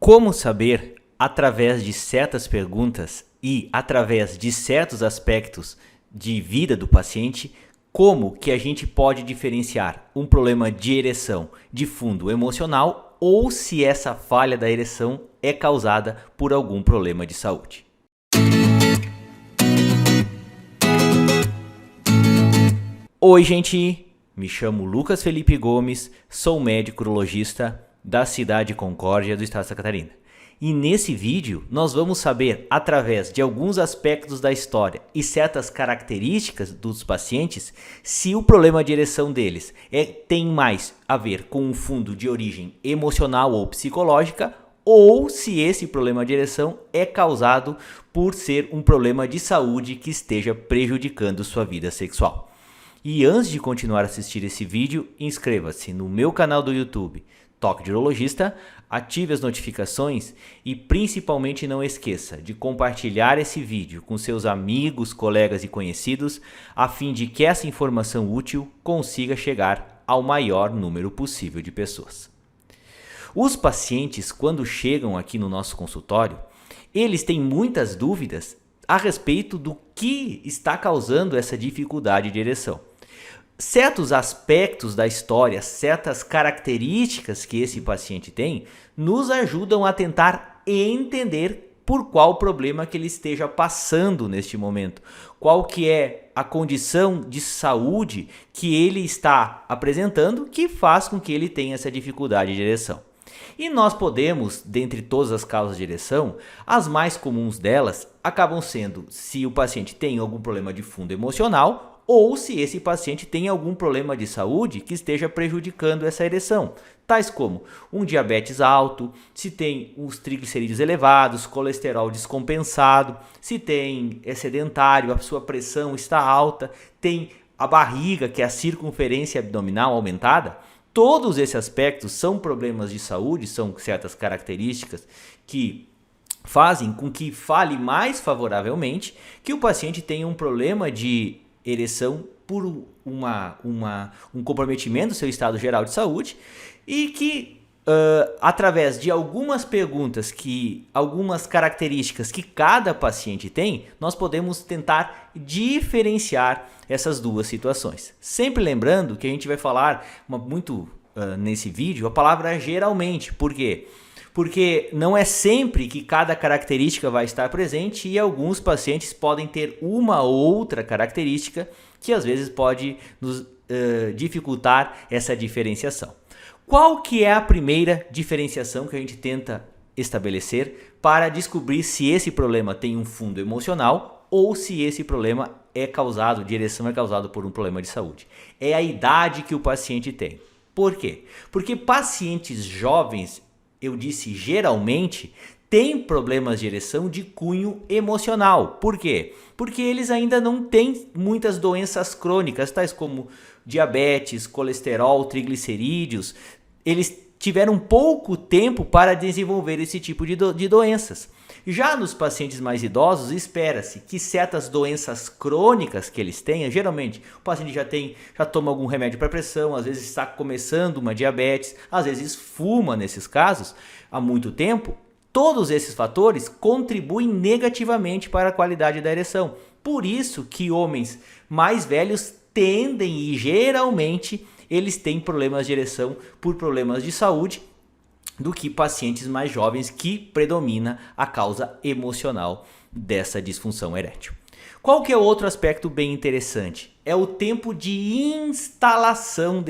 Como saber, através de certas perguntas e através de certos aspectos de vida do paciente, como que a gente pode diferenciar um problema de ereção de fundo emocional ou se essa falha da ereção é causada por algum problema de saúde? Oi, gente! Me chamo Lucas Felipe Gomes, sou médico urologista da cidade de Concórdia, do estado de Santa Catarina. E nesse vídeo nós vamos saber, através de alguns aspectos da história e certas características dos pacientes, se o problema de ereção deles tem mais a ver com um fundo de origem emocional ou psicológica, ou se esse problema de ereção é causado por ser um problema de saúde que esteja prejudicando sua vida sexual. E antes de continuar a assistir esse vídeo, inscreva-se no meu canal do YouTube, Toque de Urologista, ative as notificações e principalmente não esqueça de compartilhar esse vídeo com seus amigos, colegas e conhecidos, a fim de que essa informação útil consiga chegar ao maior número possível de pessoas. Os pacientes, quando chegam aqui no nosso consultório, eles têm muitas dúvidas a respeito do que está causando essa dificuldade de ereção. Certos aspectos da história, certas características que esse paciente tem, nos ajudam a tentar entender por qual problema que ele esteja passando neste momento. Qual que é a condição de saúde que ele está apresentando que faz com que ele tenha essa dificuldade de ereção. E nós podemos, dentre todas as causas de ereção, as mais comuns delas acabam sendo se o paciente tem algum problema de fundo emocional ou se esse paciente tem algum problema de saúde que esteja prejudicando essa ereção, tais como um diabetes alto, se tem os triglicerídeos elevados, colesterol descompensado, se é sedentário, a sua pressão está alta, tem a barriga, que é a circunferência abdominal aumentada. Todos esses aspectos são problemas de saúde, são certas características que fazem com que fale mais favoravelmente que o paciente tenha um problema de ereção por um comprometimento do seu estado geral de saúde e que através de algumas perguntas, algumas características que cada paciente tem, nós podemos tentar diferenciar essas duas situações. Sempre lembrando que a gente vai falar muito nesse vídeo a palavra geralmente. Por quê? Porque não é sempre que cada característica vai estar presente e alguns pacientes podem ter uma ou outra característica que às vezes pode nos dificultar essa diferenciação. Qual que é a primeira diferenciação que a gente tenta estabelecer para descobrir se esse problema tem um fundo emocional ou se esse problema de ereção é causado por um problema de saúde? É a idade que o paciente tem. Por quê? Porque pacientes jovens, eu disse geralmente, têm problemas de ereção de cunho emocional. Por quê? Porque eles ainda não têm muitas doenças crônicas, tais como diabetes, colesterol, triglicerídeos. Eles tiveram pouco tempo para desenvolver esse tipo de doenças. Já nos pacientes mais idosos, espera-se que certas doenças crônicas que eles tenham, geralmente o paciente já toma algum remédio para pressão, às vezes está começando uma diabetes, às vezes fuma nesses casos há muito tempo. Todos esses fatores contribuem negativamente para a qualidade da ereção. Por isso que homens mais velhos tendem e geralmente eles têm problemas de ereção por problemas de saúde do que pacientes mais jovens que predomina a causa emocional dessa disfunção erétil. Qual que é outro aspecto bem interessante? É o tempo de instalação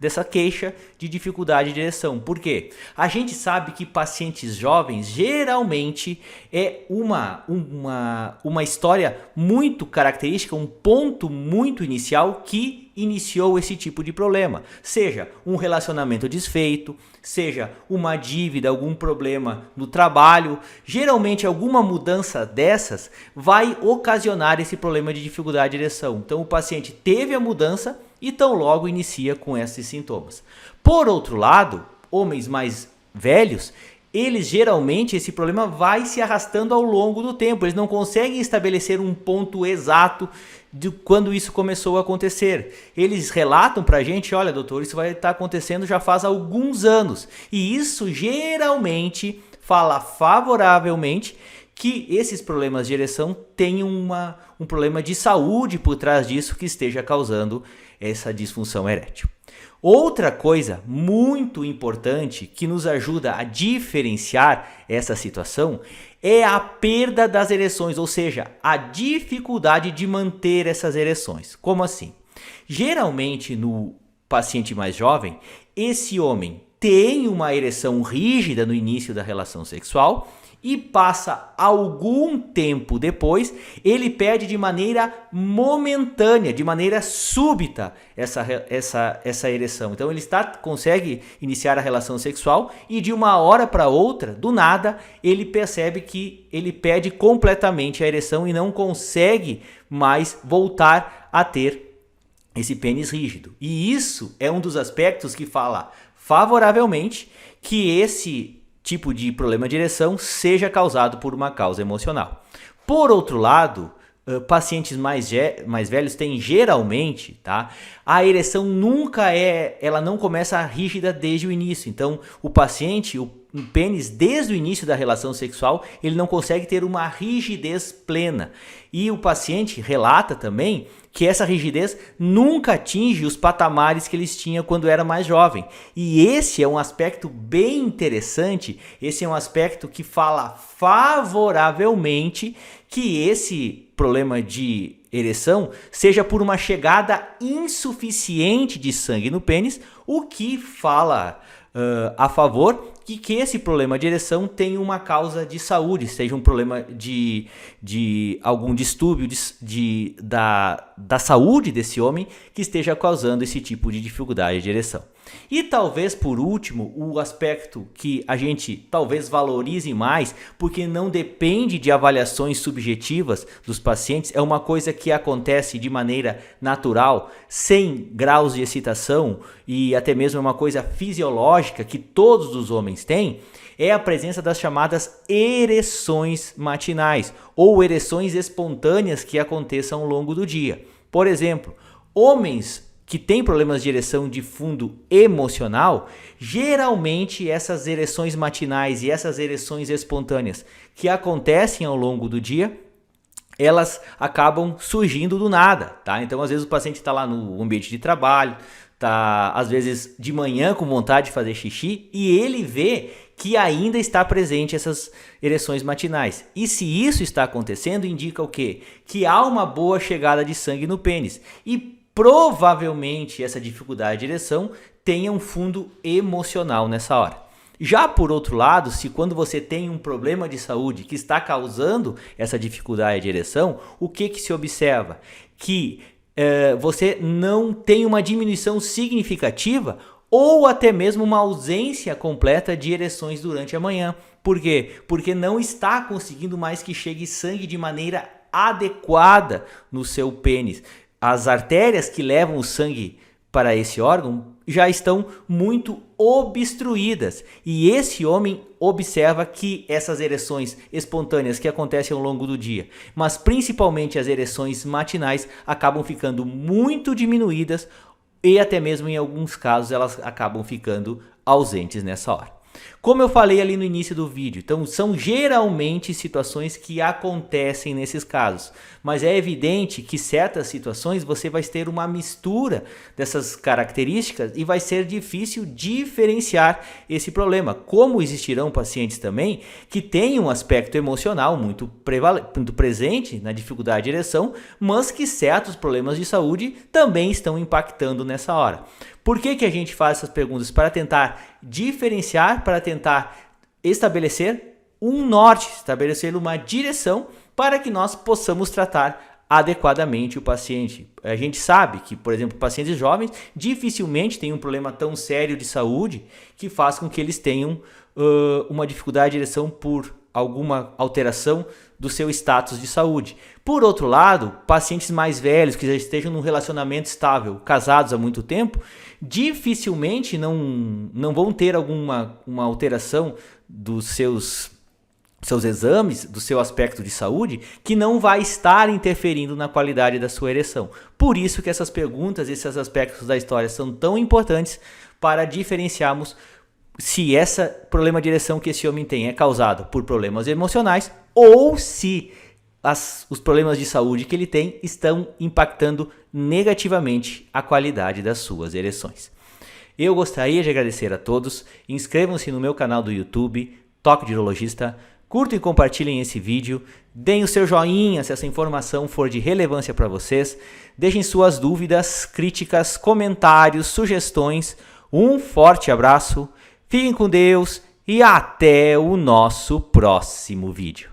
dessa queixa de dificuldade de ereção. Por quê? A gente sabe que pacientes jovens geralmente é uma história muito característica, um ponto muito inicial que iniciou esse tipo de problema. Seja um relacionamento desfeito, seja uma dívida, algum problema no trabalho. Geralmente alguma mudança dessas vai ocasionar esse problema de dificuldade de ereção. Então o paciente teve a mudança e tão logo inicia com esses sintomas. Por outro lado, homens mais velhos, eles geralmente, esse problema vai se arrastando ao longo do tempo. Eles não conseguem estabelecer um ponto exato de quando isso começou a acontecer. Eles relatam pra gente, olha doutor, isso vai estar acontecendo já faz alguns anos. E isso geralmente fala favoravelmente que esses problemas de ereção têm um problema de saúde por trás disso que esteja causando essa disfunção erétil. Outra coisa muito importante que nos ajuda a diferenciar essa situação é a perda das ereções, ou seja, a dificuldade de manter essas ereções. Como assim? Geralmente no paciente mais jovem, esse homem tem uma ereção rígida no início da relação sexual e passa algum tempo depois, ele perde de maneira momentânea, de maneira súbita essa ereção. Então ele consegue iniciar a relação sexual e de uma hora para outra, do nada, ele percebe que ele perde completamente a ereção e não consegue mais voltar a ter esse pênis rígido. E isso é um dos aspectos que fala favoravelmente que esse tipo de problema de ereção seja causado por uma causa emocional. Por outro lado, pacientes mais velhos têm geralmente, tá? A ereção ela não começa rígida desde o início. Então, o paciente, o pênis, desde o início da relação sexual, ele não consegue ter uma rigidez plena. E o paciente relata também que essa rigidez nunca atinge os patamares que eles tinham quando era mais jovem. E esse é um aspecto bem interessante, esse é um aspecto que fala favoravelmente que esse problema de ereção seja por uma chegada insuficiente de sangue no pênis, o que fala a favor que esse problema de ereção tem uma causa de saúde, seja um problema de algum distúrbio da saúde desse homem que esteja causando esse tipo de dificuldade de ereção. E talvez por último, o aspecto que a gente talvez valorize mais, porque não depende de avaliações subjetivas dos pacientes, é uma coisa que acontece de maneira natural, sem graus de excitação e até mesmo é uma coisa fisiológica que todos os homens têm, é a presença das chamadas ereções matinais ou ereções espontâneas que aconteçam ao longo do dia. Por exemplo, homens que têm problemas de ereção de fundo emocional, geralmente essas ereções matinais e essas ereções espontâneas que acontecem ao longo do dia, elas acabam surgindo do nada, tá? Então, às vezes o paciente está lá no ambiente de trabalho, tá às vezes de manhã com vontade de fazer xixi e ele vê que ainda está presente essas ereções matinais. E se isso está acontecendo, indica o quê? Que há uma boa chegada de sangue no pênis. E provavelmente essa dificuldade de ereção tenha um fundo emocional nessa hora. Já por outro lado, se quando você tem um problema de saúde que está causando essa dificuldade de ereção, o que se observa? Que você não tem uma diminuição significativa ou até mesmo uma ausência completa de ereções durante a manhã. Por quê? Porque não está conseguindo mais que chegue sangue de maneira adequada no seu pênis. As artérias que levam o sangue para esse órgão já estão muito obstruídas e esse homem observa que essas ereções espontâneas que acontecem ao longo do dia, mas principalmente as ereções matinais, acabam ficando muito diminuídas e até mesmo em alguns casos elas acabam ficando ausentes nessa hora. Como eu falei ali no início do vídeo, então são geralmente situações que acontecem nesses casos, mas é evidente que certas situações você vai ter uma mistura dessas características e vai ser difícil diferenciar esse problema, como existirão pacientes também que têm um aspecto emocional muito presente na dificuldade de ereção, mas que certos problemas de saúde também estão impactando nessa hora. Por que a gente faz essas perguntas? Para tentar diferenciar, para tentar estabelecer um norte, estabelecer uma direção para que nós possamos tratar adequadamente o paciente. A gente sabe que, por exemplo, pacientes jovens dificilmente têm um problema tão sério de saúde que faz com que eles tenham uma dificuldade de ereção por alguma alteração do seu status de saúde. Por outro lado, pacientes mais velhos que já estejam num relacionamento estável, casados há muito tempo, dificilmente não vão ter uma alteração dos seus exames, do seu aspecto de saúde, que não vai estar interferindo na qualidade da sua ereção. Por isso que essas perguntas, esses aspectos da história são tão importantes para diferenciarmos se esse problema de ereção que esse homem tem é causado por problemas emocionais ou se os problemas de saúde que ele tem estão impactando negativamente a qualidade das suas ereções. Eu gostaria de agradecer a todos. Inscrevam-se no meu canal do YouTube, Toque de Urologista. Curtam e compartilhem esse vídeo. Deem o seu joinha se essa informação for de relevância para vocês. Deixem suas dúvidas, críticas, comentários, sugestões. Um forte abraço. Fiquem com Deus e até o nosso próximo vídeo.